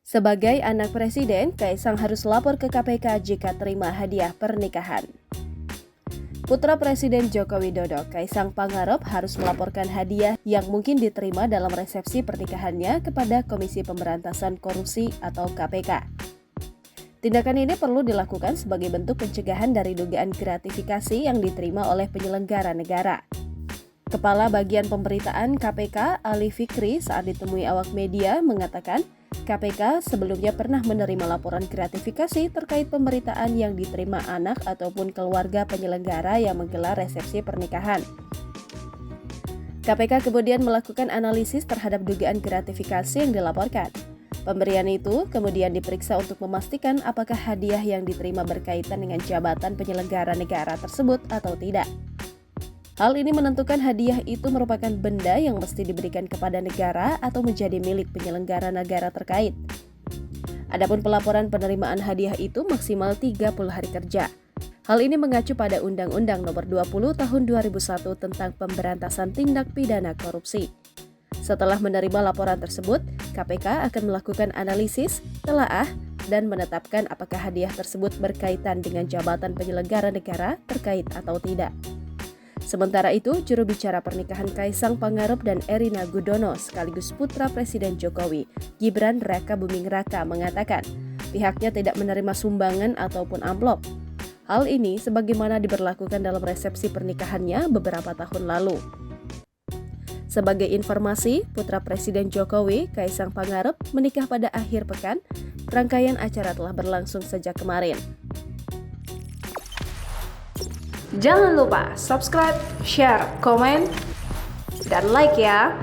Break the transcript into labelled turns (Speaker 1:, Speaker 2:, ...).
Speaker 1: Sebagai anak presiden, Kaisang harus lapor ke KPK jika terima hadiah pernikahan. Putra Presiden Joko Widodo, Kaisang Pangarep, harus melaporkan hadiah yang mungkin diterima dalam resepsi pernikahannya kepada Komisi Pemberantasan Korupsi atau KPK. Tindakan ini perlu dilakukan sebagai bentuk pencegahan dari dugaan gratifikasi yang diterima oleh penyelenggara negara. Kepala Bagian Pemberitaan KPK, Ali Fikri, saat ditemui awak media mengatakan, KPK sebelumnya pernah menerima laporan gratifikasi terkait pemberitaan yang diterima anak ataupun keluarga penyelenggara yang menggelar resepsi pernikahan. KPK kemudian melakukan analisis terhadap dugaan gratifikasi yang dilaporkan. Pemberian itu kemudian diperiksa untuk memastikan apakah hadiah yang diterima berkaitan dengan jabatan penyelenggara negara tersebut atau tidak. Hal ini menentukan hadiah itu merupakan benda yang mesti diberikan kepada negara atau menjadi milik penyelenggara negara terkait. Adapun pelaporan penerimaan hadiah itu maksimal 30 hari kerja. Hal ini mengacu pada Undang-Undang Nomor 20 Tahun 2001 tentang Pemberantasan Tindak Pidana Korupsi. Setelah menerima laporan tersebut, KPK akan melakukan analisis, telaah, dan menetapkan apakah hadiah tersebut berkaitan dengan jabatan penyelenggara negara terkait atau tidak. Sementara itu, juru bicara pernikahan Kaisang Pangarep dan Erina Gudono sekaligus putra Presiden Jokowi, Gibran Raka Buming Raka, mengatakan pihaknya tidak menerima sumbangan ataupun amplop. Hal ini sebagaimana diberlakukan dalam resepsi pernikahannya beberapa tahun lalu. Sebagai informasi, putra Presiden Jokowi, Kaisang Pangarep, menikah pada akhir pekan. Rangkaian acara telah berlangsung sejak kemarin.
Speaker 2: Jangan lupa subscribe, share, komen, dan like ya!